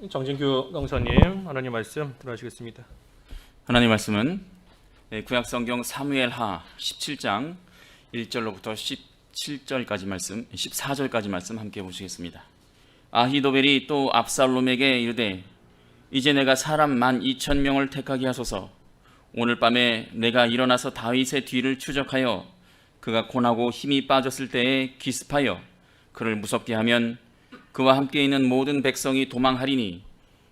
정진규 강사님, 하나님 말씀 들어주시겠습니다. 하나님 말씀은 구약성경 사무엘하 17장 1절로부터 17절까지 말씀, 14절까지 말씀 함께 보시겠습니다. 아히도벨이 또 압살롬에게 이르되 이제 내가 사람 12,000명을 택하게 하소서. 오늘 밤에 내가 일어나서 다윗의 뒤를 추적하여 그가 고나고 힘이 빠졌을 때에 기습하여 그를 무섭게 하면 그와 함께 있는 모든 백성이 도망하리니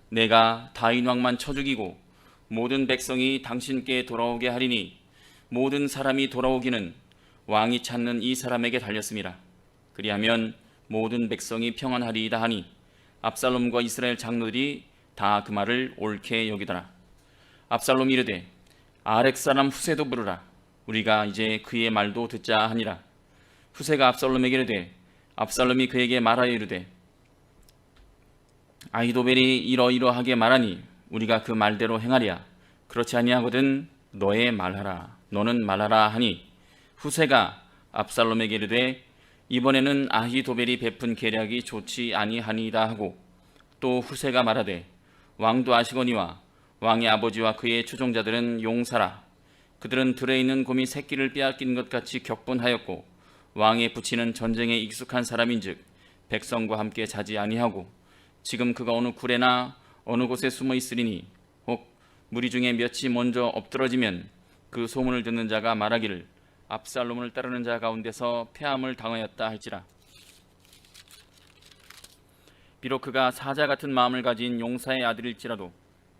내가 다윗 왕만 쳐 죽이고 모든 백성이 당신께 돌아오게 하리니 모든 사람이 돌아오기는 왕이 찾는 이 사람에게 달렸음이라. 그리하면 모든 백성이 평안하리이다 하니 압살롬과 이스라엘 장로들이 다 그 말을 옳게 여기더라. 압살롬이 이르되 아렉 사람 후세도 부르라. 우리가 이제 그의 말도 듣자 하니라. 후세가 압살롬에게 이르되 압살롬이 그에게 말하여 이르되 아히도벨이 이러이러하게 말하니 우리가 그 말대로 행하랴. 그렇지 아니하거든 너의 말하라. 너는 말하라 하니 후세가 압살롬에게 이르되 이번에는 아히도벨이 베푼 계략이 좋지 아니하니이다 하고 또 후세가 말하되 왕도 아시거니와 왕의 아버지와 그의 추종자들은 용사라. 그들은 들에 있는 곰이 새끼를 빼앗긴 것 같이 격분하였고 왕의 부치는 전쟁에 익숙한 사람인즉 백성과 함께 자지 아니하고 지금 그가 어느 굴에나 어느 곳에 숨어 있으리니 혹 무리 중에 몇이 먼저 엎드러지면 그 소문을 듣는 자가 말하기를 압살롬을 따르는 자 가운데서 패함을 당하였다 할지라. 비록 그가 사자 같은 마음을 가진 용사의 아들일지라도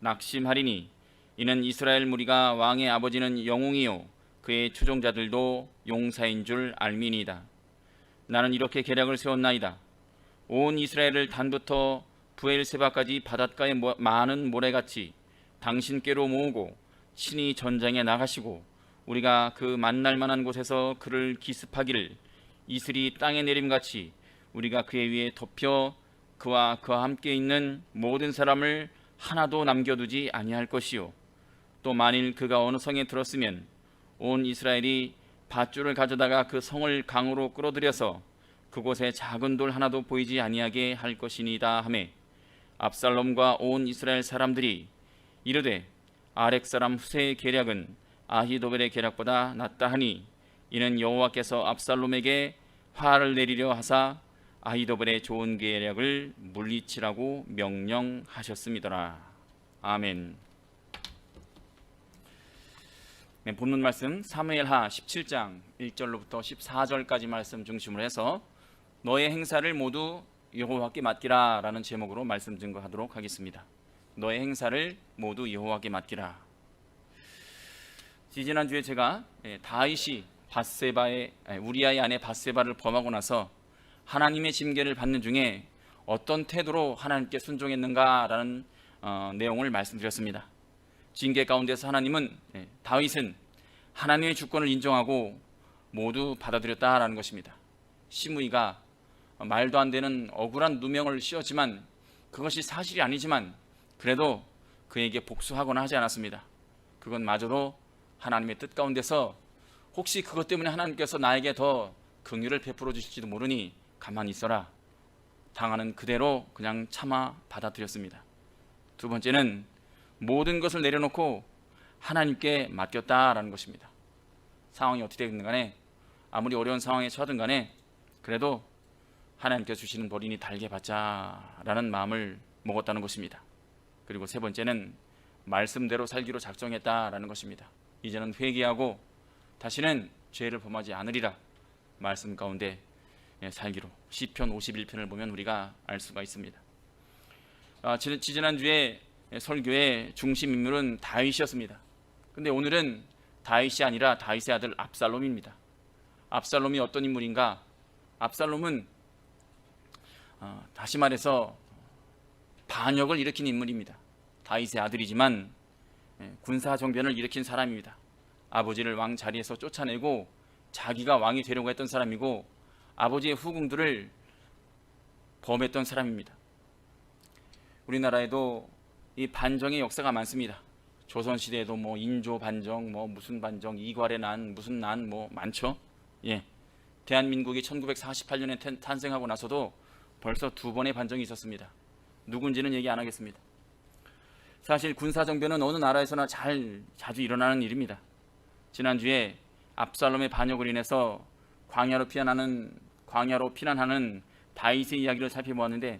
낙심하리니 이는 이스라엘 무리가 왕의 아버지는 영웅이요 그의 추종자들도 용사인 줄 알미니이다. 나는 이렇게 계략을 세웠나이다. 온 이스라엘을 단부터 부엘세바까지 바닷가의 많은 모래같이 당신께로 모으고 친히 전장에 나가시고 우리가 그 만날 만한 곳에서 그를 기습하기를 이슬이 땅에 내림같이 우리가 그의 위에 덮여 그와 그와 함께 있는 모든 사람을 하나도 남겨두지 아니할 것이요 또 만일 그가 어느 성에 들었으면 온 이스라엘이 밧줄을 가져다가 그 성을 강으로 끌어들여서 그곳에 작은 돌 하나도 보이지 아니하게 할 것이니이다 하매 압살롬과 온 이스라엘 사람들이 이르되 아렉 사람 후세의 계략은 아히도벨의 계략보다 낫다 하니 이는 여호와께서 압살롬에게 화를 내리려 하사 아히도벨의 좋은 계략을 물리치라고 명령하셨음이더라. 아멘. 본문 말씀 사무엘하 17장 1절로부터 14절까지 말씀 중심으로 해서 너의 행사를 모두 여호와께 맡기라 라는 제목으로 말씀 증거하도록 하겠습니다. 너의 행사를 모두 여호와께 맡기라. 지지난주에 제가 다윗이 우리아의 아내 밧세바를 범하고 나서 하나님의 징계를 받는 중에 어떤 태도로 하나님께 순종했는가라는 내용을 말씀드렸습니다. 징계 가운데서 하나님은 다윗은 하나님의 주권을 인정하고 모두 받아들였다라는 것입니다. 시므이가 말도 안 되는 억울한 누명을 씌웠지만 그것이 사실이 아니지만 그래도 그에게 복수하거나 하지 않았습니다. 그건 마저도 하나님의 뜻 가운데서 혹시 그것 때문에 하나님께서 나에게 더 긍휼을 베풀어 주실지도 모르니 가만히 있어라. 당하는 그대로 그냥 참아 받아들였습니다. 두 번째는 모든 것을 내려놓고 하나님께 맡겼다라는 것입니다. 상황이 어떻게 되든 간에 아무리 어려운 상황에 처하든 간에 그래도 하나님께서 주시는 벌이니 달게 받자라는 마음을 먹었다는 것입니다. 그리고 세 번째는 말씀대로 살기로 작정했다라는 것입니다. 이제는 회개하고 다시는 죄를 범하지 않으리라 말씀 가운데 살기로 시편 51편을 보면 우리가 알 수가 있습니다. 지지난주에 설교의 중심 인물은 다윗이었습니다. 근데 오늘은 다윗이 아니라 다윗의 아들 압살롬입니다. 압살롬이 어떤 인물인가? 압살롬은 다시 말해서 반역을 일으킨 인물입니다. 다윗의 아들이지만 군사 정변을 일으킨 사람입니다. 아버지를 왕 자리에서 쫓아내고 자기가 왕이 되려고 했던 사람이고 아버지의 후궁들을 범했던 사람입니다. 우리나라에도 이 반정의 역사가 많습니다. 조선시대에도 뭐 인조 반정, 뭐 무슨 반정, 이괄의 난, 무슨 난, 뭐 많죠. 대한민국이 1948년에 탄생하고 나서도 벌써 두 번의 반정이 있었습니다. 누군지는 얘기 안 하겠습니다. 사실 군사정변은 어느 나라에서나 자주 일어나는 일입니다. 지난주에 압살롬의 반역으로 인해서 광야로 피난하는 다윗의 이야기를 살펴보았는데,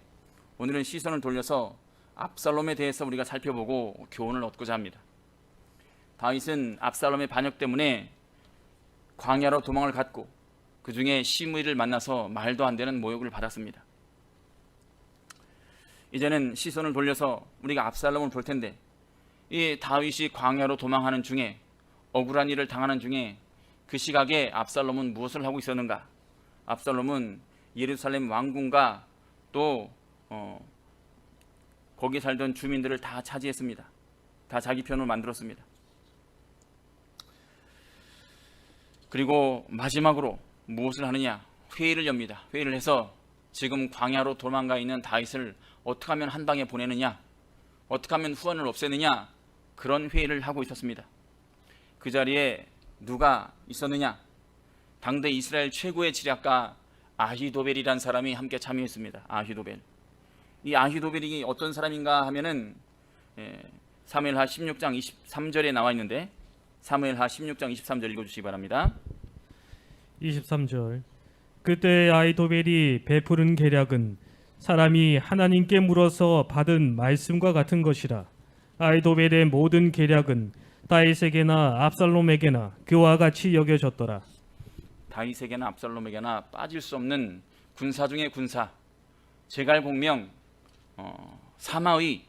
오늘은 시선을 돌려서 압살롬에 대해서 우리가 살펴보고 교훈을 얻고자 합니다. 다윗은 압살롬의 반역 때문에 광야로 도망을 갔고, 그 중에 시므이를 만나서 말도 안 되는 모욕을 받았습니다. 이제는 시선을 돌려서 우리가 압살롬을 볼 텐데, 이 다윗이 광야로 도망하는 중에, 억울한 일을 당하는 중에 그 시각에 압살롬은 무엇을 하고 있었는가? 압살롬은 예루살렘 왕궁과 또 거기 살던 주민들을 다 차지했습니다. 다 자기 편으로 만들었습니다. 그리고 마지막으로 무엇을 하느냐? 회의를 엽니다. 회의를 해서 지금 광야로 도망가 있는 다윗을 어떻게 하면 한 방에 보내느냐, 어떻게 하면 후원을 없애느냐, 그런 회의를 하고 있었습니다. 그 자리에 누가 있었느냐? 당대 이스라엘 최고의 지략가 아히도벨이라는 사람이 함께 참여했습니다. 아히도벨. 이 아히도벨이 어떤 사람인가 하면은 사무엘하 16장 23절에 나와 있는데, 사무엘하 16장 23절 읽어주시기 바랍니다. 23절. 그때 아히도벨이 베푸는 계략은 사람이 하나님께 물어서 받은 말씀과 같은 것이라. 아히도벨의 모든 계략은 다윗에게나 압살롬에게나 그와 같이 여겨졌더라. 다윗에게나 압살롬에게나 빠질 수 없는 군사 중의 군사, 제갈공명 사마의,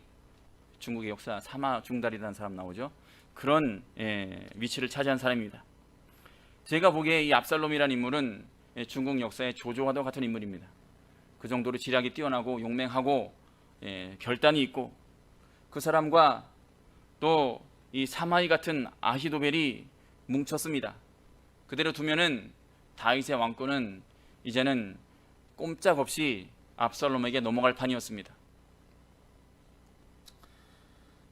중국의 역사 사마 중달이라는 사람 나오죠. 그런 위치를 차지한 사람입니다. 제가 보기에 이 압살롬이라는 인물은 중국 역사의 조조와도 같은 인물입니다. 그 정도로 지략이 뛰어나고 용맹하고 결단이 있고, 그 사람과 또 이 사마이 같은 아히도벨이 뭉쳤습니다. 그대로 두면은 다윗의 왕권은 이제는 꼼짝없이 압살롬에게 넘어갈 판이었습니다.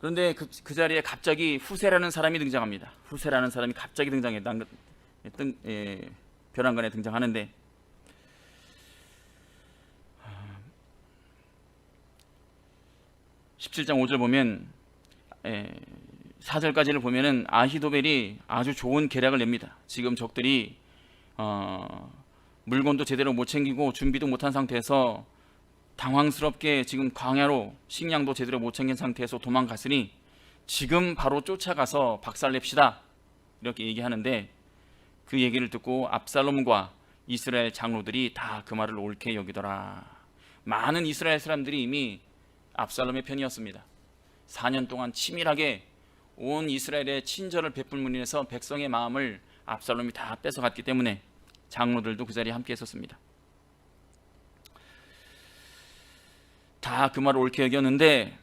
그런데 그 자리에 갑자기 후세라는 사람이 등장합니다. 후세라는 사람이 갑자기 벼랑간에 등장하는데, 17장 5절 보면 4절까지를 보면은 아히도벨이 아주 좋은 계략을 냅니다. 지금 적들이 물건도 제대로 못 챙기고 준비도 못한 상태에서 당황스럽게 지금 광야로 식량도 제대로 못 챙긴 상태에서 도망갔으니 지금 바로 쫓아가서 박살냅시다, 이렇게 얘기하는데, 그 얘기를 듣고 압살롬과 이스라엘 장로들이 다 그 말을 옳게 여기더라. 많은 이스라엘 사람들이 이미 압살롬의 편이었습니다. 4년 동안 치밀하게 온 이스라엘의 친절을 베풀므로 인해서 백성의 마음을 압살롬이 다 뺏어갔기 때문에 장로들도 그 자리에 함께 했었습니다. 다 그 말을 옳게 여겼는데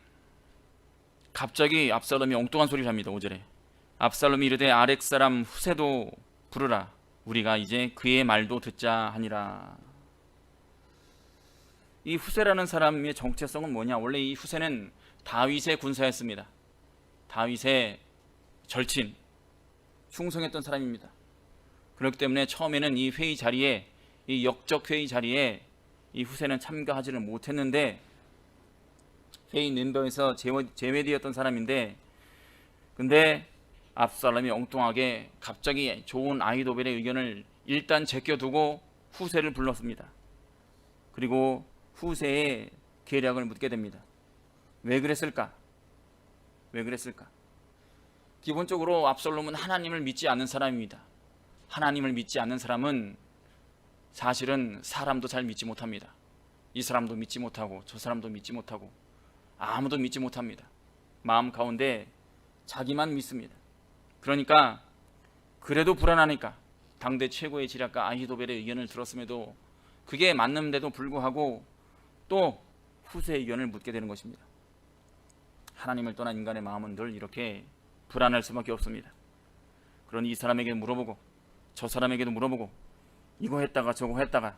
갑자기 압살롬이 엉뚱한 소리를 합니다. 5절에 압살롬이 이르되 아렉 사람 후세도 부르라, 우리가 이제 그의 말도 듣자 하니라. 이 후세라는 사람의 정체성은 뭐냐? 원래 이 후세는 다윗의 군사였습니다. 다윗의 절친, 충성했던 사람입니다. 그렇기 때문에 처음에는 이 회의 자리에, 이 역적 회의 자리에 이 후세는 참가하지를 못했는데, 회의 멤버에서 제외되었던 사람인데, 근데 압살롬이 엉뚱하게 갑자기 좋은 아히도벨의 의견을 일단 제껴두고 후세를 불렀습니다. 그리고 후세의 계략을 묻게 됩니다. 왜 그랬을까? 왜 그랬을까? 기본적으로 압살롬은 하나님을 믿지 않는 사람입니다. 하나님을 믿지 않는 사람은 사실은 사람도 잘 믿지 못합니다. 이 사람도 믿지 못하고 저 사람도 믿지 못하고 아무도 믿지 못합니다. 마음 가운데 자기만 믿습니다. 그러니까 그래도 불안하니까 당대 최고의 지략가 아히도벨의 의견을 들었음에도 그게 맞는데도 불구하고 또 후세의 의견을 묻게 되는 것입니다. 하나님을 떠난 인간의 마음은 늘 이렇게 불안할 수밖에 없습니다. 그러니 이 사람에게 물어보고 저 사람에게도 물어보고 이거 했다가 저거 했다가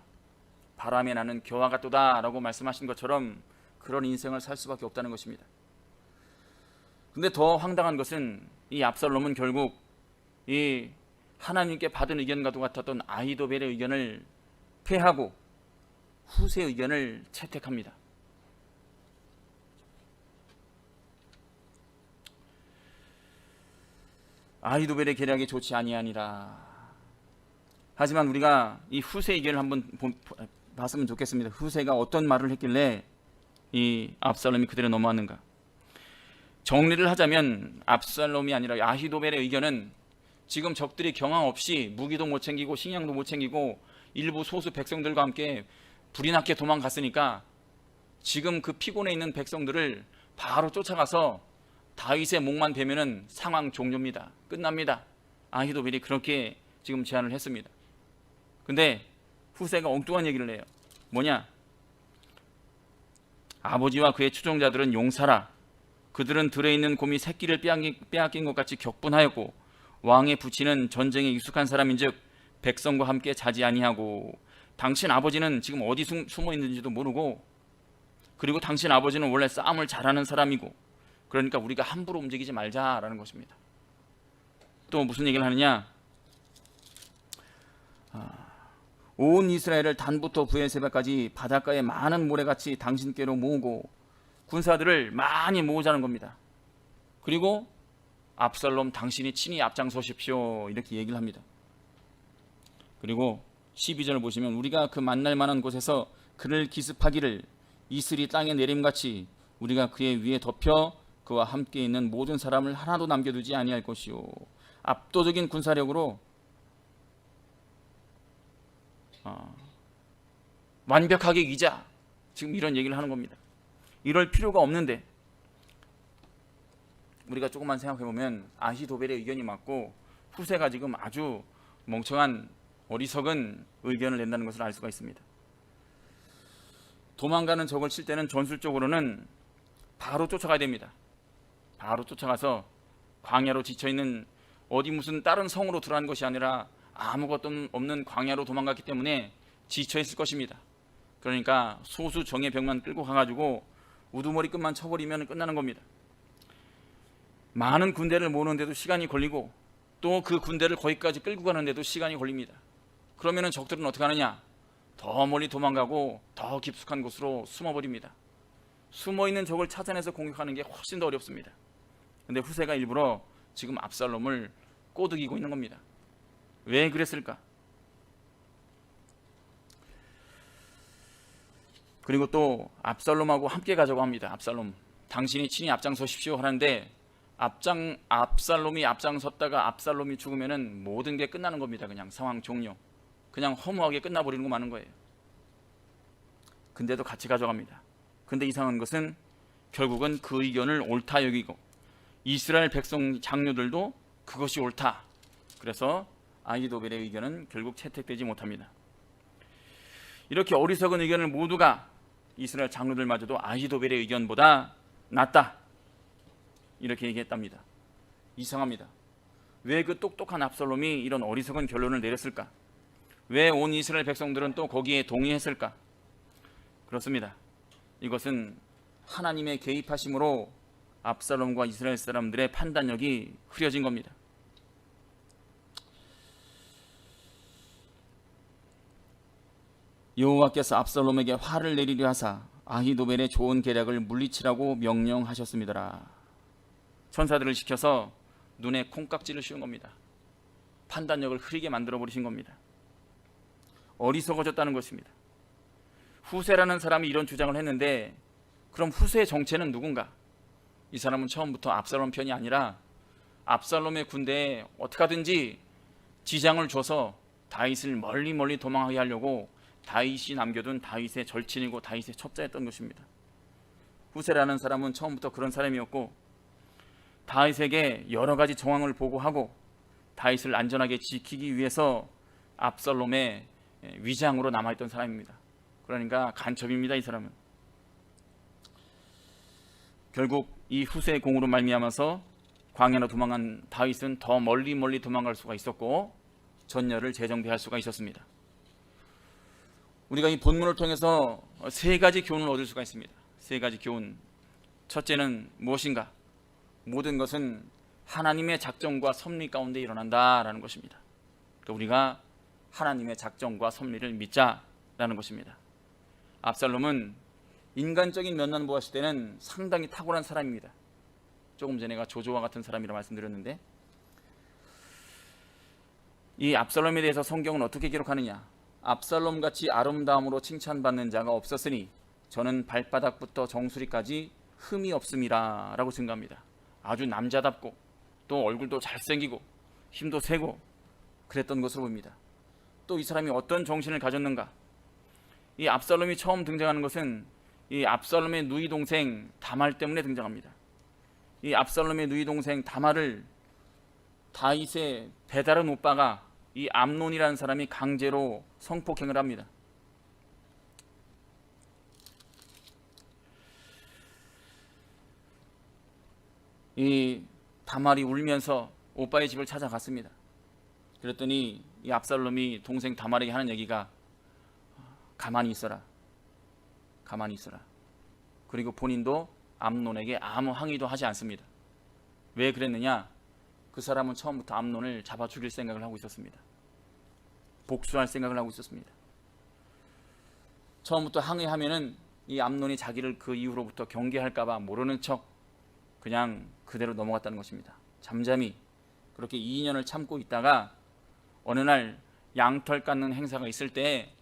바람에 나는 겨와 같도다 라고 말씀하신 것처럼 그런 인생을 살 수밖에 없다는 것입니다. 근데 더 황당한 것은 이 압살롬은 결국 이 하나님께 받은 의견과도 같았던 아히도벨의 의견을 패하고 후세의 의견을 채택합니다. 아히도벨의 계략이 좋지 아니하니라. 하지만 우리가 이 후세 의견을 한번 봤으면 좋겠습니다. 후세가 어떤 말을 했길래 이 압살롬이 그대로 넘어왔는가. 정리를 하자면 압살롬이 아니라 아히도벨의 의견은 지금 적들이 경황 없이 무기도 못 챙기고 식량도 못 챙기고 일부 소수 백성들과 함께 불이 났게 도망갔으니까 지금 그 피곤해 있는 백성들을 바로 쫓아가서 다윗의 목만 베면은 상황 종료입니다. 끝납니다. 아히도벨이 그렇게 지금 제안을 했습니다. 근데 후세가 엉뚱한 얘기를 해요. 뭐냐? 아버지와 그의 추종자들은 용사라. 그들은 들에 있는 곰이 새끼를 빼앗긴 것 같이 격분하였고 왕의 부치는 전쟁에 익숙한 사람인즉 백성과 함께 자지 아니하고 당신 아버지는 지금 어디 숨어 있는지도 모르고 그리고 당신 아버지는 원래 싸움을 잘하는 사람이고 그러니까 우리가 함부로 움직이지 말자라는 것입니다. 또 무슨 얘기를 하느냐? 온 이스라엘을 단부터 브엘세바까지 바닷가에 많은 모래같이 당신께로 모으고 군사들을 많이 모으자는 겁니다. 그리고 압살롬 당신이 친히 앞장서십시오 이렇게 얘기를 합니다. 그리고 12절을 보시면 우리가 그 만날 만한 곳에서 그를 기습하기를 이슬이 땅에 내림같이 우리가 그의 위에 덮여 그와 함께 있는 모든 사람을 하나도 남겨두지 아니할 것이요. 압도적인 군사력으로 완벽하게 이기자 지금 이런 얘기를 하는 겁니다. 이럴 필요가 없는데 우리가 조금만 생각해보면 아히도벨의 의견이 맞고 후세가 지금 아주 멍청한 어리석은 의견을 낸다는 것을 알 수가 있습니다. 도망가는 적을 칠 때는 전술적으로는 바로 쫓아가야 됩니다. 바로 쫓아가서 광야로 지쳐있는 어디 무슨 다른 성으로 들어간 것이 아니라 아무것도 없는 광야로 도망갔기 때문에 지쳐있을 것입니다. 그러니까 소수 정예 병만 끌고 가가지고 우두머리 끝만 쳐버리면 끝나는 겁니다. 많은 군대를 모으는데도 시간이 걸리고 또 그 군대를 거기까지 끌고 가는데도 시간이 걸립니다. 그러면 적들은 어떻게 하느냐? 더 멀리 도망가고 더 깊숙한 곳으로 숨어버립니다. 숨어있는 적을 찾아내서 공격하는 게 훨씬 더 어렵습니다. 근데 후세가 일부러 지금 압살롬을 꼬드기고 있는 겁니다. 왜 그랬을까? 그리고 또 압살롬하고 함께 가자고 합니다. 압살롬 당신이 친히 앞장서십시오 하는데 압살롬이 앞장섰다가 압살롬이 죽으면은 모든 게 끝나는 겁니다. 그냥 상황 종료. 그냥 허무하게 끝나버리는 거 많은 거예요. 근데도 같이 가져갑니다. 근데 이상한 것은 결국은 그 의견을 옳다 여기고 이스라엘 백성 장로들도 그것이 옳다. 그래서 아히도벨의 의견은 결국 채택되지 못합니다. 이렇게 어리석은 의견을 모두가 이스라엘 장로들마저도 아히도벨의 의견보다 낫다 이렇게 얘기했답니다. 이상합니다. 왜 그 똑똑한 압살롬이 이런 어리석은 결론을 내렸을까? 왜 온 이스라엘 백성들은 또 거기에 동의했을까? 그렇습니다. 이것은 하나님의 개입하심으로 압살롬과 이스라엘 사람들의 판단력이 흐려진 겁니다. 여호와께서 압살롬에게 화를 내리려 하사 아히도벨의 좋은 계략을 물리치라고 명령하셨습니다. 천사들을 시켜서 눈에 콩깍지를 씌운 겁니다. 판단력을 흐리게 만들어 버리신 겁니다. 어리석어졌다는 것입니다. 후세라는 사람이 이런 주장을 했는데 그럼 후세의 정체는 누군가? 이 사람은 처음부터 압살롬 편이 아니라 압살롬의 군대에 어떻게 하든지 지장을 줘서 다윗을 멀리 도망하게 하려고 다윗이 남겨둔 다윗의 절친이고 다윗의 첩자였던 것입니다. 후세라는 사람은 처음부터 그런 사람이었고 다윗에게 여러 가지 정황을 보고하고 다윗을 안전하게 지키기 위해서 압살롬의 위장으로 남아있던 사람입니다. 그러니까 간첩입니다. 이 사람은. 결국 이 후세의 공으로 말미암아서 광야로 도망한 다윗은 더 멀리 도망갈 수가 있었고 전열을 재정비할 수가 있었습니다. 우리가 이 본문을 통해서 세 가지 교훈을 얻을 수가 있습니다. 세 가지 교훈. 첫째는 무엇인가? 모든 것은 하나님의 작정과 섭리 가운데 일어난다라는 것입니다. 그러니까 우리가 하나님의 작정과 섭리를 믿자라는 것입니다. 압살롬은 인간적인 면만 보았을 때는 상당히 탁월한 사람입니다. 조금 전에 조조와 같은 사람이라 말씀드렸는데 이 압살롬에 대해서 성경은 어떻게 기록하느냐? 압살롬 같이 아름다움으로 칭찬받는 자가 없었으니 저는 발바닥부터 정수리까지 흠이 없음이라 라고 증가합니다. 아주 남자답고 또 얼굴도 잘생기고 힘도 세고 그랬던 것으로 봅니다. 또 이 사람이 어떤 정신을 가졌는가? 이 압살롬이 처음 등장하는 것은 이 압살롬의 누이 동생 다말 때문에 등장합니다. 이 압살롬의 누이 동생 다말을 다윗의 배다른 오빠가 이 암논이라는 사람이 강제로 성폭행을 합니다. 이 다말이 울면서 오빠의 집을 찾아갔습니다. 그랬더니 이 압살롬이 동생 다말에게 하는 얘기가 가만히 있어라. 가만히 있어라. 그리고 본인도 암논에게 아무 항의도 하지 않습니다. 왜 그랬느냐? 그 사람은 처음부터 암논을 잡아 죽일 생각을 하고 있었습니다. 복수할 생각을 하고 있었습니다. 처음부터 항의하면은 이 암논이 자기를 그 이후로부터 경계할까봐 모르는 척 그냥 그대로 넘어갔다는 것입니다. 잠잠히 그렇게 2년을 참고 있다가 어느 날 양털 깎는 행사가 있을 때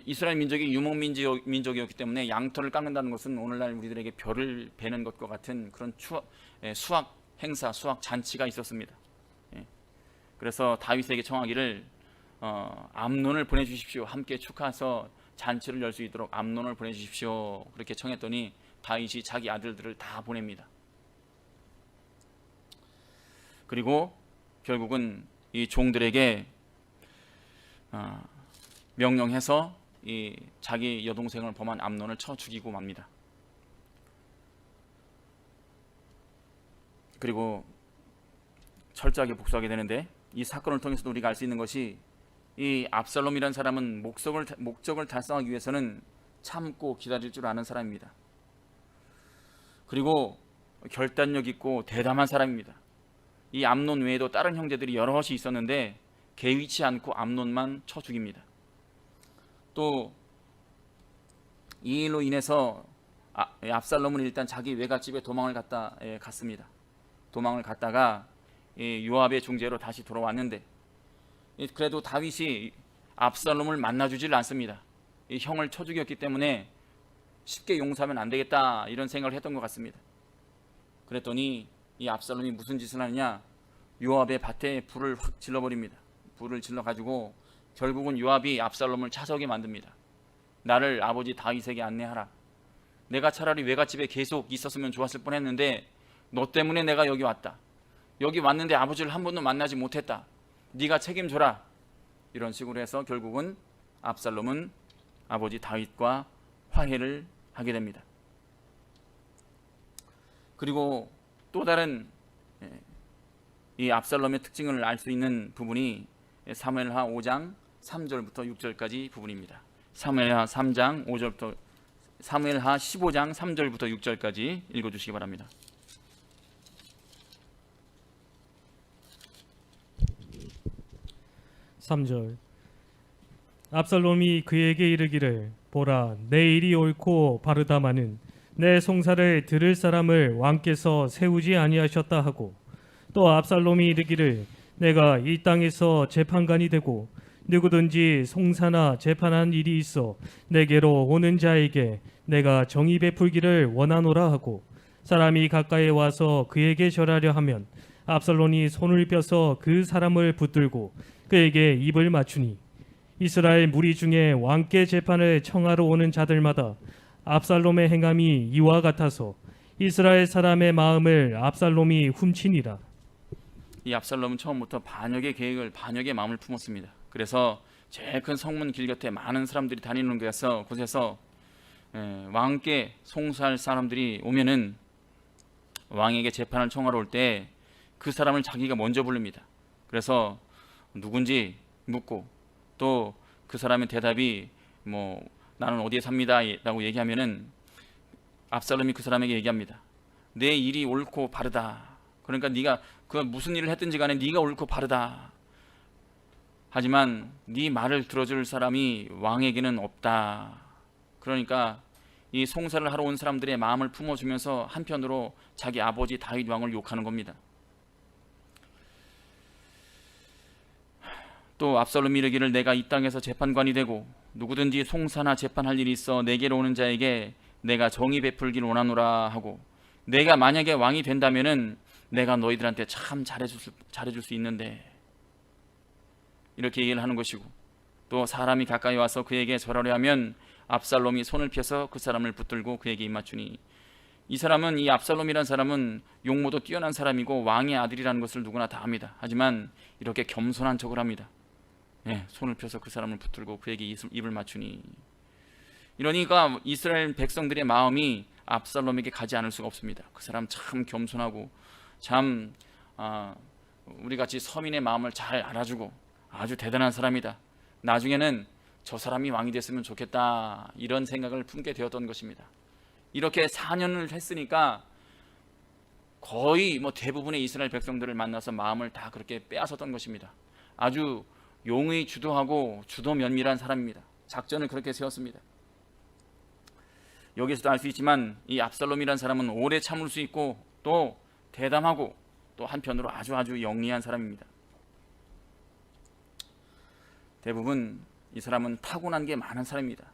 이스라엘 민족이 유목민족이었기 때문에 양털을 깎는다는 것은 오늘날 우리들에게 별을 베는 것과 같은 그런 수확 행사, 수확 잔치가 있었습니다. 그래서 다윗에게 청하기를 암논을 보내주십시오. 함께 축하해서 잔치를 열 수 있도록 암논을 보내주십시오. 그렇게 청했더니 다윗이 자기 아들들을 다 보냅니다. 그리고 결국은 이 종들에게 명령해서 이 자기 여동생을 범한 암논을 쳐 죽이고 맙니다. 그리고 철저하게 복수하게 되는데 이 사건을 통해서도 우리가 알 수 있는 것이 이 압살롬이라는 사람은 목적을 달성하기 위해서는 참고 기다릴 줄 아는 사람입니다. 그리고 결단력 있고 대담한 사람입니다. 이 암논 외에도 다른 형제들이 여럿이 있었는데 개의치 않고 암논만 쳐 죽입니다. 또 이 일로 인해서 압살롬은 일단 자기 외갓집에 도망을 갔습니다. 도망을 갔다가 요압의 중재로 다시 돌아왔는데 그래도 다윗이 압살롬을 만나주질 않습니다. 이 형을 쳐 죽였기 때문에 쉽게 용서하면 안 되겠다 이런 생각을 했던 것 같습니다. 그랬더니 이 압살롬이 무슨 짓을 하느냐? 요압의 밭에 불을 확 질러버립니다. 불을 질러가지고 결국은 요압이 압살롬을 차서게 만듭니다. 나를 아버지 다윗에게 안내하라. 내가 차라리 외갓집에 계속 있었으면 좋았을 뻔했는데 너 때문에 내가 여기 왔다. 여기 왔는데 아버지를 한 번도 만나지 못했다. 네가 책임져라. 이런 식으로 해서 결국은 압살롬은 아버지 다윗과 화해를 하게 됩니다. 그리고 또 다른 이 압살롬의 특징을 알 수 있는 부분이 사무엘하 5장 3절부터 6절까지 부분입니다. 사무엘하 3장 5절부터 사무엘하 15장 3절부터 6절까지 읽어주시기 바랍니다. (3절) 압살롬이 그에게 이르기를 보라 내 일이 옳고 바르다마는 내 송사를 들을 사람을 왕께서 세우지 아니하셨다 하고 또 압살롬이 이르기를 내가 이 땅에서 재판관이 되고 누구든지 송사나 재판한 일이 있어 내게로 오는 자에게 내가 정의 베풀기를 원하노라 하고 사람이 가까이 와서 그에게 절하려 하면 압살롬이 손을 펴서 그 사람을 붙들고 그에게 입을 맞추니 이스라엘 무리 중에 왕께 재판을 청하러 오는 자들마다 압살롬의 행함이 이와 같아서 이스라엘 사람의 마음을 압살롬이 훔치니라. 이 압살롬은 처음부터 반역의 마음을 품었습니다. 그래서 제일 큰 성문 길 곁에 많은 사람들이 다니는 곳에서 왕께 송사할 사람들이 오면은 왕에게 재판을 청하러 올 때 그 사람을 자기가 먼저 부릅니다. 그래서 누군지 묻고 또 그 사람의 대답이 뭐 나는 어디에 삽니다 라고 얘기하면은 압살롬이 그 사람에게 얘기합니다. 내 일이 옳고 바르다. 그러니까 네가 그 무슨 일을 했든지 간에 네가 옳고 바르다. 하지만 네 말을 들어줄 사람이 왕에게는 없다. 그러니까 이 송사를 하러 온 사람들의 마음을 품어주면서 한편으로 자기 아버지 다윗 왕을 욕하는 겁니다. 또 압살롬이 이르기를 내가 이 땅에서 재판관이 되고 누구든지 송사나 재판할 일이 있어 내게로 오는 자에게 내가 정의 베풀기를 원하노라 하고 내가 만약에 왕이 된다면은 내가 너희들한테 참 잘해줄 수 있는데 이렇게 얘기를 하는 것이고 또 사람이 가까이 와서 그에게 절하려 하면 압살롬이 손을 펴서 그 사람을 붙들고 그에게 입맞추니 이 사람은 이 압살롬이라는 사람은 용모도 뛰어난 사람이고 왕의 아들이라는 것을 누구나 다 압니다. 하지만 이렇게 겸손한 척을 합니다. 손을 펴서 그 사람을 붙들고 그에게 입을 맞추니 이러니까 이스라엘 백성들의 마음이 압살롬에게 가지 않을 수가 없습니다. 그 사람 참 겸손하고 참 우리같이 서민의 마음을 잘 알아주고 아주 대단한 사람이다. 나중에는 저 사람이 왕이 됐으면 좋겠다 이런 생각을 품게 되었던 것입니다. 이렇게 4년을 했으니까 거의 대부분의 이스라엘 백성들을 만나서 마음을 다 그렇게 빼앗았던 것입니다. 아주 용의 주도하고 주도 면밀한 사람입니다. 작전을 그렇게 세웠습니다. 여기서도 알 수 있지만 이 압살롬이라는 사람은 오래 참을 수 있고 또 대담하고 또 한편으로 아주 영리한 사람입니다. 대부분 이 사람은 타고난 게 많은 사람입니다.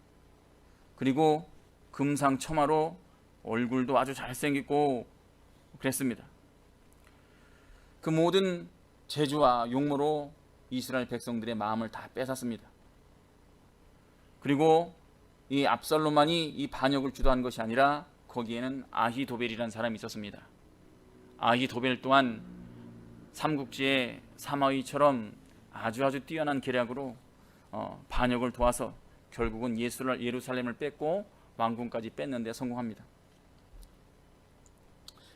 그리고 금상첨화로 얼굴도 아주 잘생기고 그랬습니다. 그 모든 재주와 용모로 이스라엘 백성들의 마음을 다 뺏었습니다. 그리고 이 압살롬만이 이 반역을 주도한 것이 아니라 거기에는 아히도벨이라는 사람이 있었습니다. 아히도벨 또한 삼국지의 사마위처럼 아주 뛰어난 계략으로 반역을 도와서 결국은 예루살렘을 뺏고 왕궁까지 뺏는 데 성공합니다.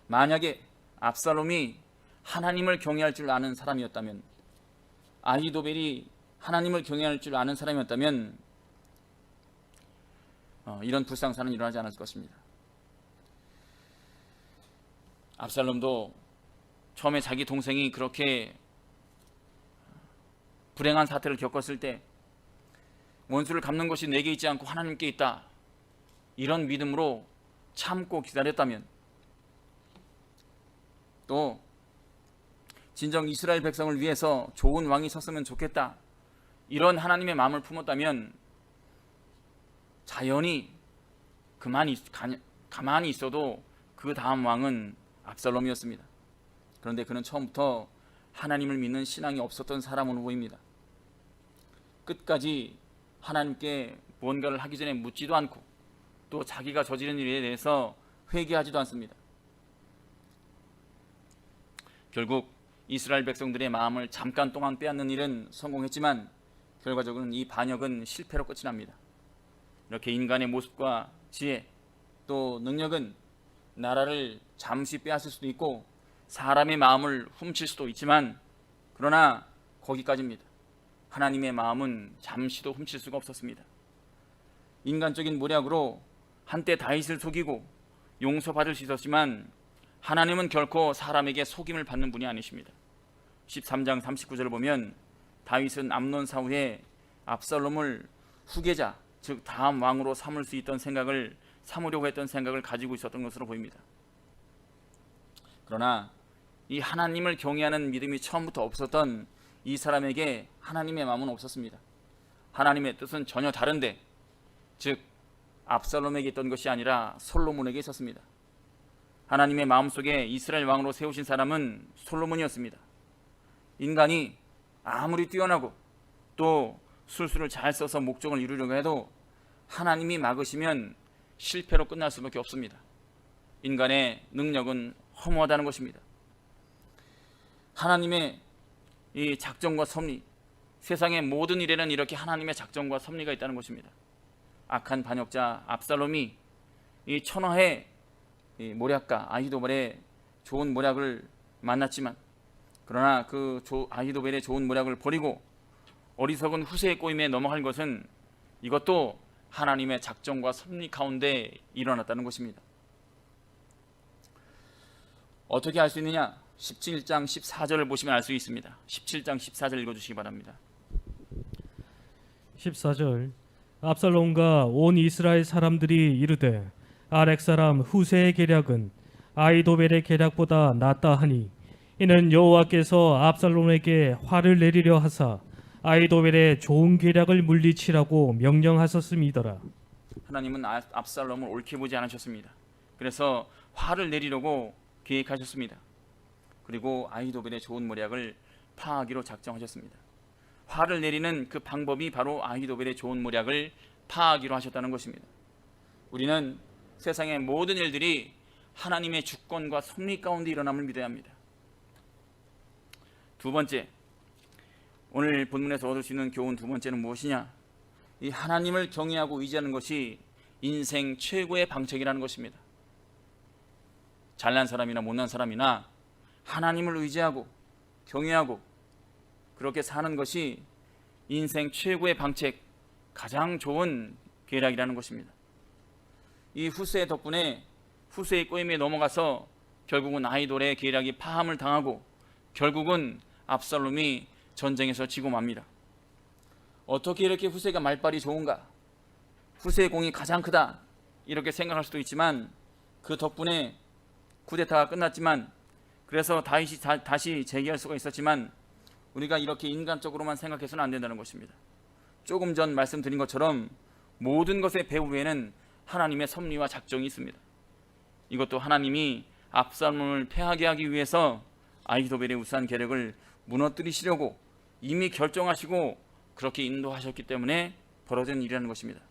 만약에 압살롬이 하나님을 경외할 줄 아는 사람이었다면, 아히도벨이 하나님을 경외할 줄 아는 사람이었다면 이런 불상사는 일어나지 않았을 것입니다. 압살롬도 처음에 자기 동생이 그렇게 불행한 사태를 겪었을 때 원수를 갚는 것이 내게 있지 않고 하나님께 있다, 이런 믿음으로 참고 기다렸다면, 또 진정 이스라엘 백성을 위해서 좋은 왕이 섰으면 좋겠다, 이런 하나님의 마음을 품었다면 자연히 가만히 있어도 그 다음 왕은 압살롬이었습니다. 그런데 그는 처음부터 하나님을 믿는 신앙이 없었던 사람으로 보입니다. 끝까지 하나님께 무언가를 하기 전에 묻지도 않고 또 자기가 저지른 일에 대해서 회개하지도 않습니다. 결국 이스라엘 백성들의 마음을 잠깐 동안 빼앗는 일은 성공했지만 결과적으로는 이 반역은 실패로 끝이 납니다. 이렇게 인간의 모습과 지혜 또 능력은 나라를 잠시 빼앗을 수도 있고 사람의 마음을 훔칠 수도 있지만, 그러나 거기까지입니다. 하나님의 마음은 잠시도 훔칠 수가 없었습니다. 인간적인 모략으로 한때 다윗을 속이고 용서받을 수 있었지만 하나님은 결코 사람에게 속임을 받는 분이 아니십니다. 13장 39절을 보면 다윗은 암논 사후에 압살롬을 후계자, 즉 다음 왕으로 삼으려고 했던 생각을 가지고 있었던 것으로 보입니다. 그러나 이 하나님을 경외하는 믿음이 처음부터 없었던 이 사람에게 하나님의 마음은 없었습니다. 하나님의 뜻은 전혀 다른데, 즉 압살롬에게 있던 것이 아니라 솔로몬에게 있었습니다. 하나님의 마음속에 이스라엘 왕으로 세우신 사람은 솔로몬이었습니다. 인간이 아무리 뛰어나고 또 술수를 잘 써서 목적을 이루려고 해도 하나님이 막으시면 실패로 끝날 수밖에 없습니다. 인간의 능력은 허무하다는 것입니다. 하나님의 이 작정과 섭리, 세상의 모든 일에는 이렇게 하나님의 작정과 섭리가 있다는 것입니다. 악한 반역자 압살롬이 이 천하의 모략가 아히도벨의 좋은 모략을 만났지만, 그러나 그 아히도벨의 좋은 모략을 버리고 어리석은 후세의 꼬임에 넘어갈 것은 이것도 하나님의 작정과 섭리 가운데 일어났다는 것입니다. 어떻게 알 수 있느냐? 17장 14절을 보시면 알 수 있습니다. 17장 14절 읽어주시기 바랍니다. 14절. 압살롬과 온 이스라엘 사람들이 이르되 아렉 사람 후세의 계략은 아히도벨의 계략보다 낫다 하니, 이는 여호와께서 압살롬에게 화를 내리려 하사 아히도벨의 좋은 계략을 물리치라고 명령하셨음이더라. 하나님은 압살롬을 옳게 보지 않으셨습니다. 그래서 화를 내리려고 계획하셨습니다. 그리고 아히도벨의 좋은 모략을 파하기로 작정하셨습니다. 화를 내리는 그 방법이 바로 아히도벨의 좋은 모략을 파하기로 하셨다는 것입니다. 우리는 세상의 모든 일들이 하나님의 주권과 섭리 가운데 일어남을 믿어야 합니다. 두 번째, 오늘 본문에서 얻을 수 있는 교훈 두 번째는 무엇이냐? 이 하나님을 경외하고 의지하는 것이 인생 최고의 방책이라는 것입니다. 잘난 사람이나 못난 사람이나 하나님을 의지하고 경외하고 그렇게 사는 것이 인생 최고의 방책, 가장 좋은 계략이라는 것입니다. 이 후세 덕분에 후세의 꼬임에 넘어가서 결국은 아히돌의 계략이 파함을 당하고 결국은 압살롬이 전쟁에서 지고 맙니다. 어떻게 이렇게 후세가 말빨이 좋은가? 후세의 공이 가장 크다 이렇게 생각할 수도 있지만 그 덕분에 쿠데타가 끝났지만 그래서 다시 재기할 수가 있었지만 우리가 이렇게 인간적으로만 생각해서는 안 된다는 것입니다. 조금 전 말씀드린 것처럼 모든 것의 배후에는 하나님의 섭리와 작정이 있습니다. 이것도 하나님이 압살롬을 패하게 하기 위해서 아히도벨의 우수한 계략을 무너뜨리시려고 이미 결정하시고 그렇게 인도하셨기 때문에 벌어진 일이라는 것입니다.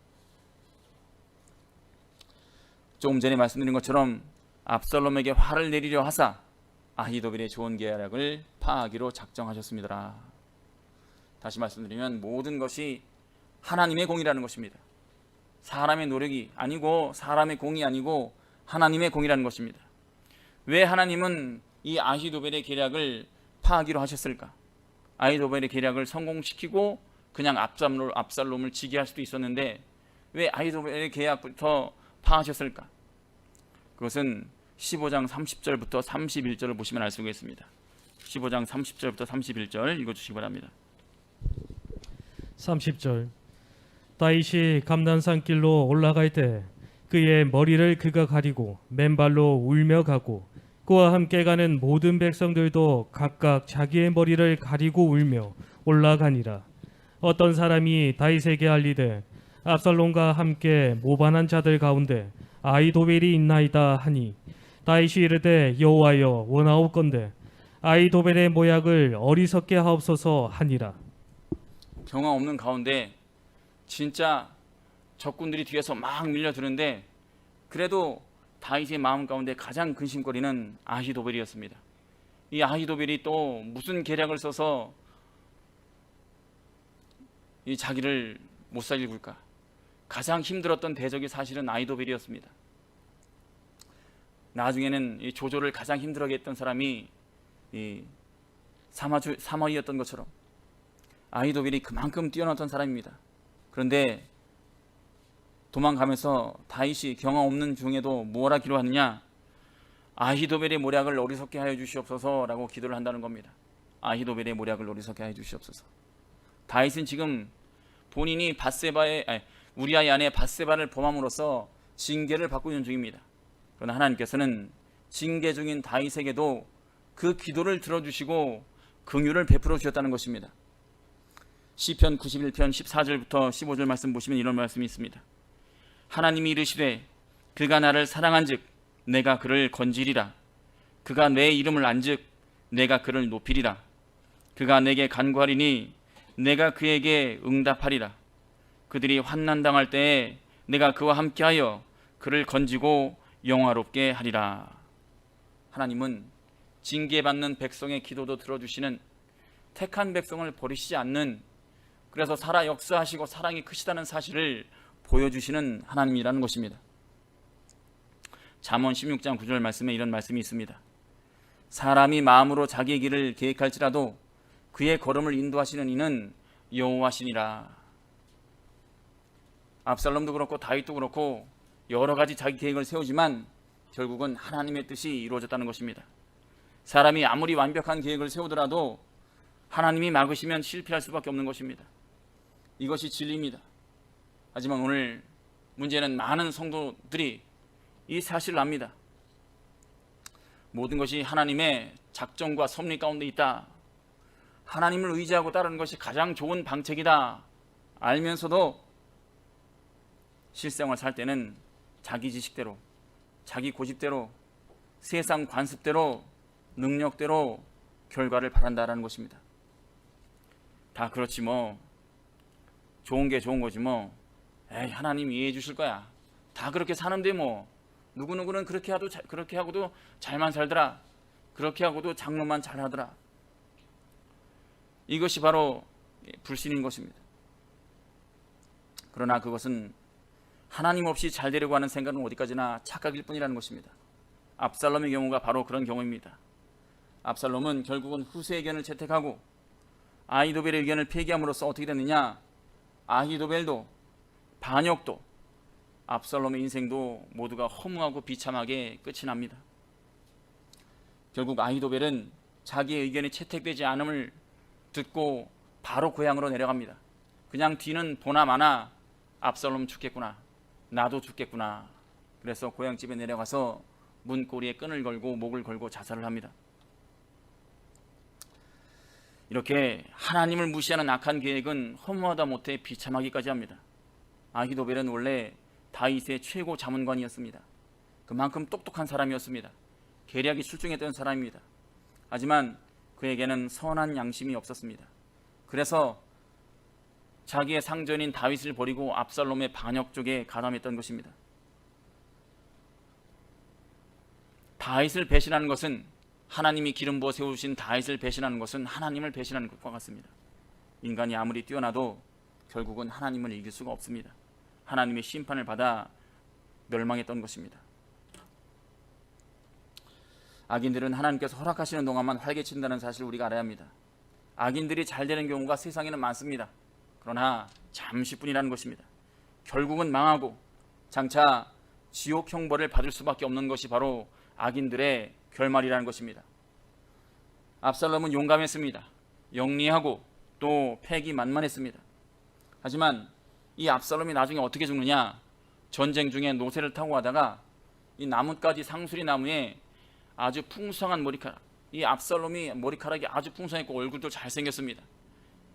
조금 전에 말씀드린 것처럼 압살롬에게 화를 내리려 하사 아히도벨의 좋은 계략을 파하기로 작정하셨습니다. 다시 말씀드리면 모든 것이 하나님의 공이라는 것입니다. 사람의 노력이 아니고 사람의 공이 아니고 하나님의 공이라는 것입니다. 왜 하나님은 이 아히도벨의 계략을 파하기로 하셨을까? 아히도벨의 계략을 성공시키고 그냥 압살롬을 지게 할 수도 있었는데 왜 아히도벨의 계략부터 파하셨을까? 그것은 15장 30절부터 31절을 보시면 알 수가 있습니다. 15장 30절부터 31절 읽어주시기 바랍니다. 30절 다윗이 감난산 길로 올라갈 때 그의 머리를 그가 가리고 맨발로 울며 가고 그와 함께 가는 모든 백성들도 각각 자기의 머리를 가리고 울며 올라가니라. 어떤 사람이 다윗에게 알리되 압살롬과 함께 모반한 자들 가운데 아히도벨이 있나이다 하니 다윗이 이르되 여호와여 원하옵건대 아히도벨의 모략을 어리석게 하옵소서 하니라. 경황 없는 가운데 진짜 적군들이 뒤에서 막 밀려드는데 그래도 다윗의 마음 가운데 가장 근심거리는 아히도벨이었습니다. 이 아히도벨이 또 무슨 계략을 써서 이 자기를 못 살리고 올까? 가장 힘들었던 대적이 사실은 아히도벨이었습니다. 나중에는 이 조조를 가장 힘들어하게 했던 사람이 이 사마이였던 것처럼 아히도벨이 그만큼 뛰어났던 사람입니다. 그런데 도망가면서 다윗이 경험 없는 중에도 뭐라 기도하느냐? 아히도벨의 모략을 어리석게 하여 주시옵소서라고 기도를 한다는 겁니다. 아히도벨의 모략을 어리석게 하여 주시옵소서. 다윗은 지금 본인이 우리아의 아내 밧세바를 범함으로써 징계를 받고 있는 중입니다. 그러나 하나님께서는 징계 중인 다윗에게도 그 기도를 들어주시고 긍휼을 베풀어 주셨다는 것입니다. 시편 91편 14절부터 15절 말씀 보시면 이런 말씀이 있습니다. 하나님이 이르시되 그가 나를 사랑한즉 내가 그를 건지리라. 그가 내 이름을 안즉 내가 그를 높이리라. 그가 내게 간구하리니 내가 그에게 응답하리라. 그들이 환난당할 때에 내가 그와 함께하여 그를 건지고 영화롭게 하리라. 하나님은 징계받는 백성의 기도도 들어주시는 택한 백성을 버리시지 않는, 그래서 살아 역사하시고 사랑이 크시다는 사실을 보여주시는 하나님이라는 것입니다. 잠언 16장 9절 말씀에 이런 말씀이 있습니다. 사람이 마음으로 자기의 길을 계획할지라도 그의 걸음을 인도하시는 이는 여호와시니라. 압살롬도 그렇고 다윗도 그렇고 여러 가지 자기 계획을 세우지만 결국은 하나님의 뜻이 이루어졌다는 것입니다. 사람이 아무리 완벽한 계획을 세우더라도 하나님이 막으시면 실패할 수밖에 없는 것입니다. 이것이 진리입니다. 하지만 오늘 문제는 많은 성도들이 이 사실을 압니다. 모든 것이 하나님의 작정과 섭리 가운데 있다. 하나님을 의지하고 따르는 것이 가장 좋은 방책이다 알면서도 실생활 살 때는 자기 지식대로, 자기 고집대로, 세상 관습대로, 능력대로 결과를 바란다라는 것입니다. 다 그렇지 뭐, 좋은 게 좋은 거지 뭐, 에이 하나님 이해해 주실 거야, 다 그렇게 사는데 뭐, 누구누구는 그렇게 하고도 잘만 살더라, 그렇게 하고도 장로만 잘하더라. 이것이 바로 불신인 것입니다. 그러나 그것은 하나님 없이 잘 되려고 하는 생각은 어디까지나 착각일 뿐이라는 것입니다. 압살롬의 경우가 바로 그런 경우입니다. 압살롬은 결국은 후세의 의견을 채택하고 아히도벨의 의견을 폐기함으로써 어떻게 됐느냐, 아히도벨도 반역도 압살롬의 인생도 모두가 허무하고 비참하게 끝이 납니다. 결국 아히도벨은 자기의 의견이 채택되지 않음을 듣고 바로 고향으로 내려갑니다. 그냥 뒤는 보나 마나 압살롬 죽겠구나, 나도 죽겠구나. 그래서 고향집에 내려가서 문고리에 끈을 걸고 목을 걸고 자살을 합니다. 이렇게 하나님을 무시하는 악한 계획은 허무하다 못해 비참하기까지 합니다. 아히도벨은 원래 다윗의 최고 자문관이었습니다. 그만큼 똑똑한 사람이었습니다. 계략이 출중했던 사람입니다. 하지만 그에게는 선한 양심이 없었습니다. 그래서 자기의 상전인 다윗을 버리고 압살롬의 반역 쪽에 가담했던 것입니다. 다윗을 배신하는 것은, 하나님이 기름 부어 세우신 다윗을 배신하는 것은 하나님을 배신하는 것과 같습니다. 인간이 아무리 뛰어나도 결국은 하나님을 이길 수가 없습니다. 하나님의 심판을 받아 멸망했던 것입니다. 악인들은 하나님께서 허락하시는 동안만 활개친다는 사실을 우리가 알아야 합니다. 악인들이 잘 되는 경우가 세상에는 많습니다. 그러나 잠시뿐이라는 것입니다. 결국은 망하고 장차 지옥 형벌을 받을 수밖에 없는 것이 바로 악인들의 결말이라는 것입니다. 압살롬은 용감했습니다. 영리하고 또 패기만만했습니다. 하지만 이 압살롬이 나중에 어떻게 죽느냐, 전쟁 중에 노새를 타고 가다가 이 나뭇가지 상수리 나무에 아주 풍성한 머리카락, 이 압살롬이 머리카락이 아주 풍성했고 얼굴도 잘생겼습니다.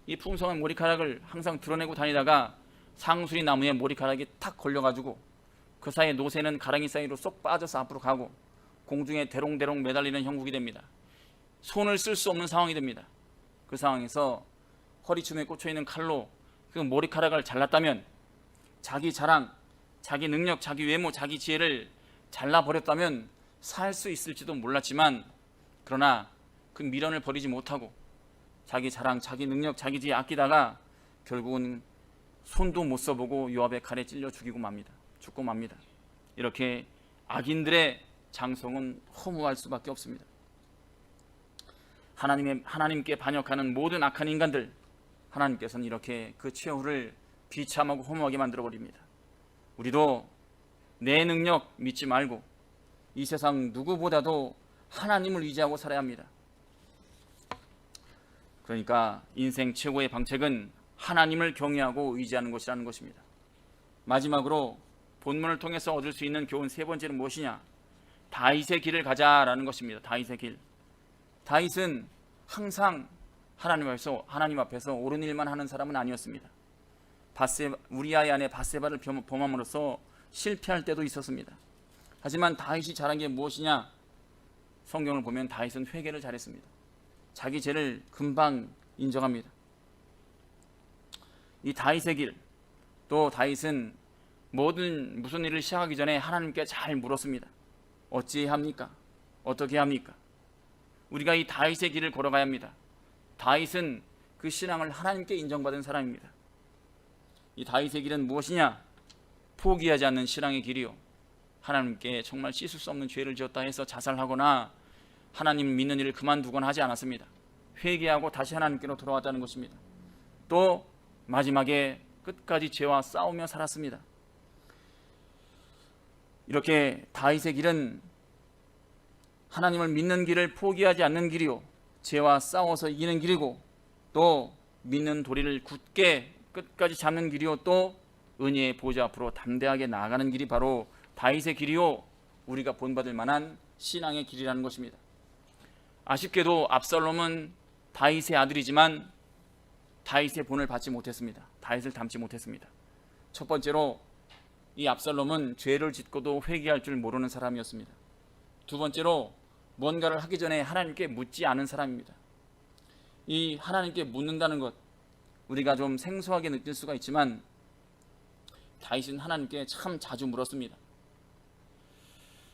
이 풍성한 머리카락을 항상 드러내고 다니다가 상수리 나무에 머리카락이 탁 걸려가지고 그 사이에 노새는 가랑이 사이로 쏙 빠져서 앞으로 가고 공중에 대롱대롱 매달리는 형국이 됩니다. 손을 쓸 수 없는 상황이 됩니다. 그 상황에서 허리춤에 꽂혀있는 칼로 그 머리카락을 잘랐다면, 자기 자랑, 자기 능력, 자기 외모, 자기 지혜를 잘라버렸다면 살 수 있을지도 몰랐지만, 그러나 그 미련을 버리지 못하고 자기 자랑, 자기 능력, 자기 지혜 아끼다가 결국은 손도 못 써보고 요압의 칼에 찔려 죽고 맙니다. 이렇게 악인들의 장성은 허무할 수밖에 없습니다. 하나님께 반역하는 모든 악한 인간들, 하나님께서는 이렇게 그 최후를 비참하고 허무하게 만들어버립니다. 우리도 내 능력 믿지 말고 이 세상 누구보다도 하나님을 의지하고 살아야 합니다. 그러니까 인생 최고의 방책은 하나님을 경외하고 의지하는 것이라는 것입니다. 마지막으로 본문을 통해서 얻을 수 있는 교훈 세 번째는 무엇이냐? 다윗의 길을 가자라는 것입니다. 다윗의 길. 다윗은 항상 하나님 앞에서 옳은 일만 하는 사람은 아니었습니다. 우리아의 아내 바세바를 범함으로써 실패할 때도 있었습니다. 하지만 다윗이 잘한 게 무엇이냐? 성경을 보면 다윗은 회개를 잘했습니다. 자기 죄를 금방 인정합니다. 이 다윗의 길, 또 다윗은 무슨 일을 시작하기 전에 하나님께 잘 물었습니다. 어찌해야 합니까? 어떻게 합니까? 우리가 이 다윗의 길을 걸어가야 합니다. 다윗은 그 신앙을 하나님께 인정받은 사람입니다. 이 다윗의 길은 무엇이냐? 포기하지 않는 신앙의 길이요, 하나님께 정말 씻을 수 없는 죄를 지었다 해서 자살하거나 하나님 믿는 일을 그만두거나 하지 않았습니다. 회개하고 다시 하나님께로 돌아왔다는 것입니다. 또 마지막에 끝까지 죄와 싸우며 살았습니다. 이렇게 다윗의 길은 하나님을 믿는 길을 포기하지 않는 길이요, 죄와 싸워서 이기는 길이고, 또 믿는 도리를 굳게 끝까지 잡는 길이요, 또 은혜의 보좌 앞으로 담대하게 나아가는 길이 바로 다윗의 길이요, 우리가 본받을 만한 신앙의 길이라는 것입니다. 아쉽게도 압살롬은 다윗의 아들이지만 다윗의 본을 받지 못했습니다. 다윗을 닮지 못했습니다. 첫 번째로 이 압살롬은 죄를 짓고도 회개할 줄 모르는 사람이었습니다. 두 번째로 뭔가를 하기 전에 하나님께 묻지 않은 사람입니다. 이 하나님께 묻는다는 것, 우리가 좀 생소하게 느낄 수가 있지만 다윗은 하나님께 참 자주 물었습니다.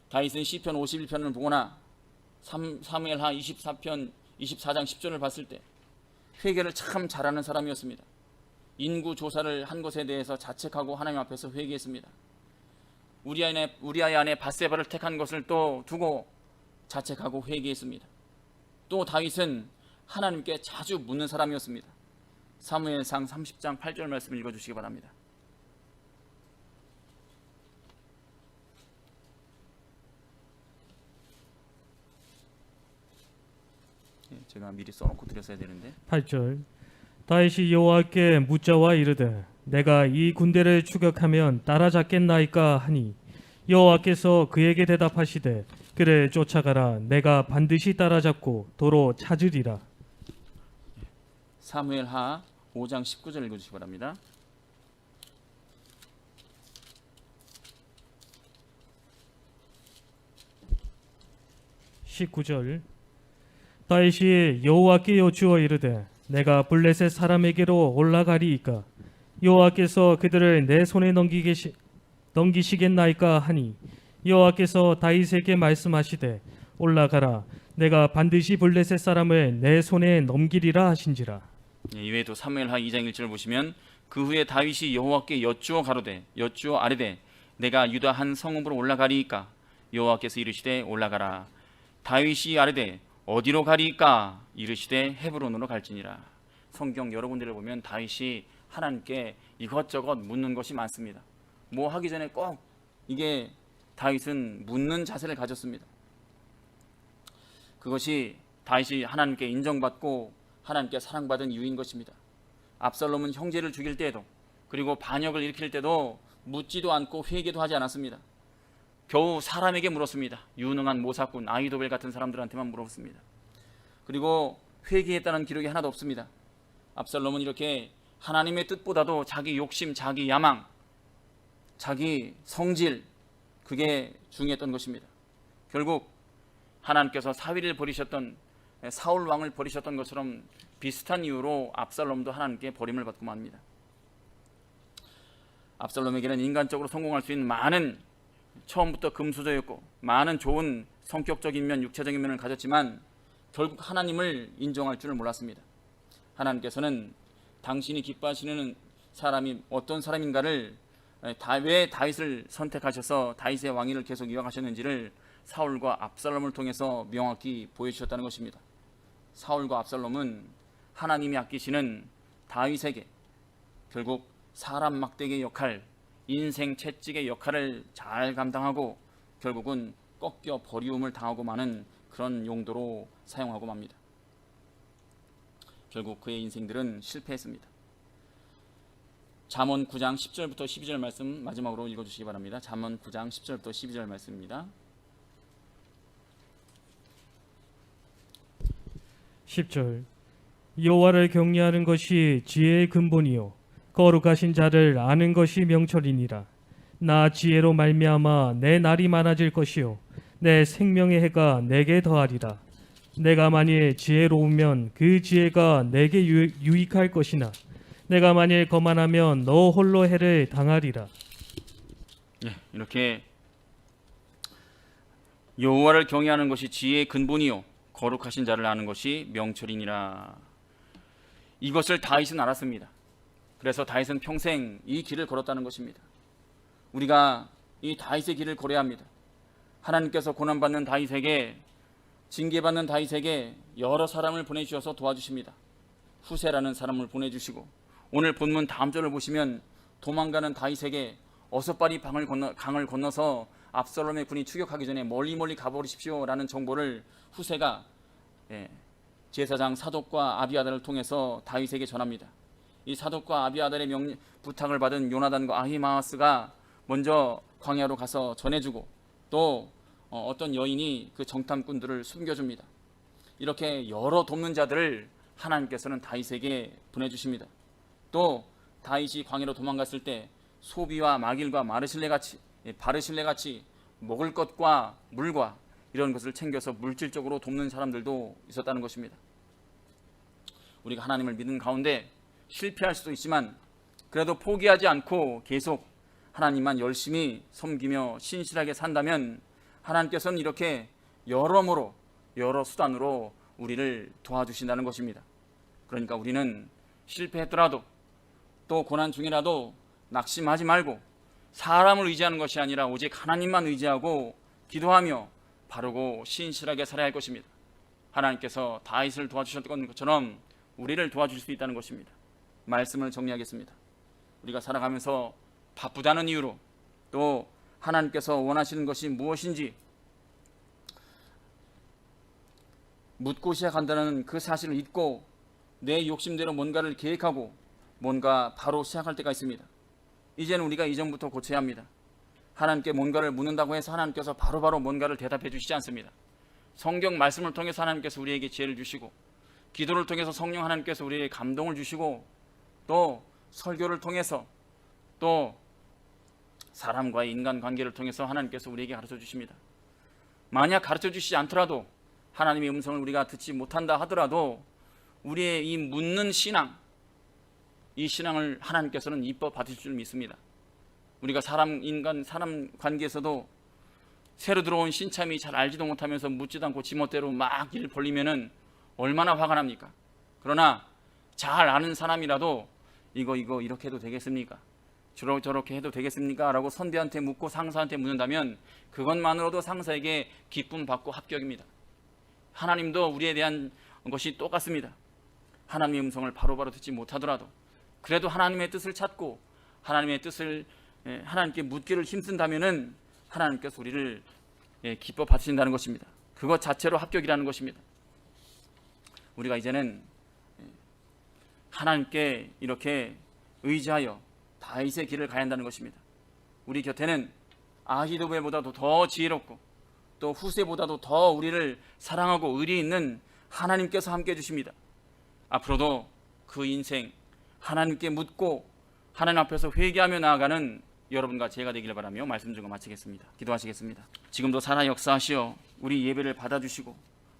다윗은 시편 51편을 보거나 사무엘하 24장 10절을 봤을 때 회개를 참 잘하는 사람이었습니다. 인구 조사를 한 것에 대해서 자책하고 하나님 앞에서 회개했습니다. 우리아의 아내 밧세바를 택한 것을 또 두고 자책하고 회개했습니다. 또 다윗은 하나님께 자주 묻는 사람이었습니다. 사무엘상 30장 8절 말씀 읽어주시기 바랍니다. 제가 미리 써놓고 드렸어야 되는데 8절 다윗이 여호와께 묻자와 이르되 내가 이 군대를 추격하면 따라잡겠나이까 하니 여호와께서 그에게 대답하시되 그를 쫓아가라 내가 반드시 따라잡고 도로 찾으리라. 사무엘하 5장 19절 읽어주시기 바랍니다. (19절) 다윗이 여호와께 여쭈어 이르되 내가 블레셋 사람에게로 올라가리이까 여호와께서 그들을 내 손에 넘기시겠나이까 하니 여호와께서 다윗에게 말씀하시되 올라가라 내가 반드시 블레셋 사람을 내 손에 넘기리라 하신지라. 이외에도 사무엘하 2장 1절을 보시면 그 후에 다윗이 여호와께 여쭈어 아뢰되 내가 유다 한 성읍으로 올라가리이까 여호와께서 이르시되 올라가라. 다윗이 아뢰되 어디로 가리이까 이르시되 헤브론으로 갈지니라. 성경 여러 군데를 보면 다윗이 하나님께 이것저것 묻는 것이 많습니다. 뭐 하기 전에 꼭 이게 다윗은 묻는 자세를 가졌습니다. 그것이 다윗이 하나님께 인정받고 하나님께 사랑받은 이유인 것입니다. 압살롬은 형제를 죽일 때에도 그리고 반역을 일으킬 때도 묻지도 않고 회개도 하지 않았습니다. 겨우 사람에게 물었습니다. 유능한 모사꾼 아히도벨 같은 사람들한테만 물었습니다. 그리고 회개했다는 기록이 하나도 없습니다. 압살롬은 이렇게 하나님의 뜻보다도 자기 욕심, 자기 야망, 자기 성질, 그게 중요했던 것입니다. 결국 하나님께서 사위를 버리셨던 사울 왕을 버리셨던 것처럼 비슷한 이유로 압살롬도 하나님께 버림을 받고 맙니다. 압살롬에게는 인간적으로 성공할 수 있는 많은, 처음부터 금수저였고 많은 좋은 성격적인 면, 육체적인 면을 가졌지만 결국 하나님을 인정할 줄을 몰랐습니다. 하나님께서는 당신이 기뻐하시는 사람이 어떤 사람인가를, 왜 다윗을 선택하셔서 다윗의 왕위를 계속 이어가셨는지를 사울과 압살롬을 통해서 명확히 보여주셨다는 것입니다. 사울과 압살롬은 하나님이 아끼시는 다윗에게 결국 사람 막대기의 역할, 인생 채찍의 역할을 잘 감당하고 결국은 꺾여 버리움을 당하고 마는 그런 용도로 사용하고 맙니다. 결국 그의 인생들은 실패했습니다. 잠언 9장 10절부터 12절 말씀 마지막으로 읽어주시기 바랍니다. 잠언 9장 10절부터 12절 말씀입니다. 10절 여호와를 경외하는 것이 지혜의 근본이요 거룩하신 자를 아는 것이 명철이니라. 나 지혜로 말미암아 내 날이 많아질 것이요 내 생명의 해가 내게 더하리라. 내가 만일 지혜로우면 그 지혜가 내게 유익할 것이나 내가 만일 거만하면 너 홀로 해를 당하리라. 이렇게 여호와를 경외하는 것이 지혜의 근본이요 거룩하신 자를 아는 것이 명철이니라. 이것을 다윗은 알았습니다. 그래서 다윗은 평생 이 길을 걸었다는 것입니다. 우리가 이 다윗의 길을 걸어야 합니다. 하나님께서 고난받는 다윗에게, 징계받는 다윗에게 여러 사람을 보내주셔서 도와주십니다. 후세라는 사람을 보내주시고, 오늘 본문 다음 절을 보시면 도망가는 다윗에게 어서 빨리 강을 건너서 압살롬의 군이 추격하기 전에 멀리 가버리십시오 라는 정보를 후세가 제사장 사독과 아비아달을 통해서 다윗에게 전합니다. 이 사독과 아비아달의 부탁을 받은 요나단과 아히마아스가 먼저 광야로 가서 전해주고 또 어떤 여인이 그 정탐꾼들을 숨겨줍니다. 이렇게 여러 돕는 자들을 하나님께서는 다윗에게 보내주십니다. 또 다윗이 광야로 도망갔을 때 소비와 마길과 바르실레 같이 먹을 것과 물과 이런 것을 챙겨서 물질적으로 돕는 사람들도 있었다는 것입니다. 우리가 하나님을 믿는 가운데 실패할 수도 있지만 그래도 포기하지 않고 계속 하나님만 열심히 섬기며 신실하게 산다면 하나님께서는 이렇게 여러모로 여러 수단으로 우리를 도와주신다는 것입니다. 그러니까 우리는 실패했더라도 또 고난 중이라도 낙심하지 말고 사람을 의지하는 것이 아니라 오직 하나님만 의지하고 기도하며 바르고 신실하게 살아야 할 것입니다. 하나님께서 다윗을 도와주셨던 것처럼 우리를 도와줄 수 있다는 것입니다. 말씀을 정리하겠습니다. 우리가 살아가면서 바쁘다는 이유로 또 하나님께서 원하시는 것이 무엇인지 묻고 시작한다는 그 사실을 잊고 내 욕심대로 뭔가를 계획하고 뭔가 바로 시작할 때가 있습니다. 이제는 우리가 이전부터 고쳐야 합니다. 하나님께 뭔가를 묻는다고 해서 하나님께서 바로바로 뭔가를 대답해 주시지 않습니다. 성경 말씀을 통해서 하나님께서 우리에게 지혜를 주시고 기도를 통해서 성령 하나님께서 우리에게 감동을 주시고 또 설교를 통해서 또 사람과의 인간관계를 통해서 하나님께서 우리에게 가르쳐 주십니다. 만약 가르쳐 주시지 않더라도 하나님의 음성을 우리가 듣지 못한다 하더라도 우리의 이 묻는 신앙, 이 신앙을 하나님께서는 이뻐 받으실 줄 믿습니다. 우리가 사람 관계에서도 새로 들어온 신참이 잘 알지도 못하면서 묻지도 않고 지멋대로 막 일 벌리면은 얼마나 화가 납니까? 그러나 잘 아는 사람이라도 이거 이렇게 해도 되겠습니까? 저렇게 해도 되겠습니까? 라고 선배한테 묻고 상사한테 묻는다면 그것만으로도 상사에게 기쁨 받고 합격입니다. 하나님도 우리에 대한 것이 똑같습니다. 하나님의 음성을 바로바로 듣지 못하더라도 그래도 하나님의 뜻을 찾고 하나님의 뜻을 하나님께 묻기를 힘쓴다면은 하나님께서 우리를 기뻐 받으신다는 것입니다. 그것 자체로 합격이라는 것입니다. 우리가 이제는 하나님께 이렇게 의지하여 다윗의 길을 가야 한다는 것입니다. 우리 곁에는 아히도벨보다도 더 지혜롭고 또 후세보다도 더 우리를 사랑하고 의리 있는 하나님께서 함께 해주십니다. 앞으로도 그 인생 하나님께 묻고 하나님 앞에서 회개하며 나아가는 여러분과 제가 되기를 바라며 말씀 주고 마치겠습니다. 기도하시겠습니다. 지금도 살아 역사하시어 우리 예배를 받아주시고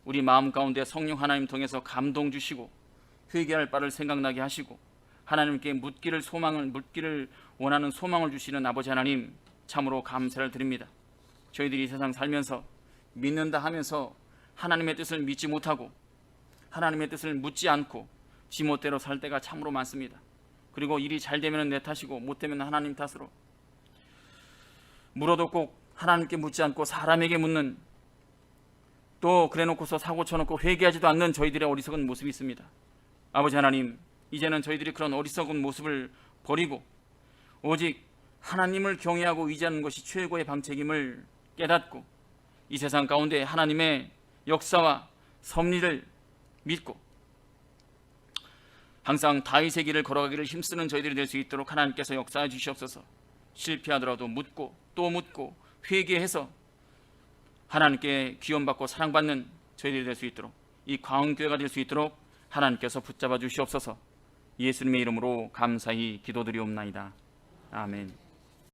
우리 마음 가운데 성령 하나님 통해서 감동 주시고 회개할 바를 생각나게 하시고 하나님께 묻기를 원하는 소망을 주시는 아버지 하나님, 참으로 감사를 드립니다. 저희들이 이 세상 살면서 믿는다 하면서 하나님의 뜻을 믿지 못하고 하나님의 뜻을 묻지 않고 지멋대로 살 때가 참으로 많습니다. 그리고 일이 잘 되면 내 탓이고 못 되면 하나님 탓으로 물어도 꼭 하나님께 묻지 않고 사람에게 묻는, 또 그래놓고서 사고 쳐놓고 회개하지도 않는 저희들의 어리석은 모습이 있습니다. 아버지 하나님, 이제는 저희들이 그런 어리석은 모습을 버리고 오직 하나님을 경외하고 의지하는 것이 최고의 방책임을 깨닫고 이 세상 가운데 하나님의 역사와 섭리를 믿고 항상 다윗의 길을 걸어가기를 힘쓰는 저희들이 될 수 있도록 하나님께서 역사해 주시옵소서. 실패하더라도 묻고 또 묻고 회개해서 하나님께 귀염받고 사랑받는 저희들이 될 수 있도록, 이 광흥교회가 될 수 있도록 하나님께서 붙잡아 주시옵소서. 예수님의 이름으로 감사히 기도드리옵나이다. 아멘.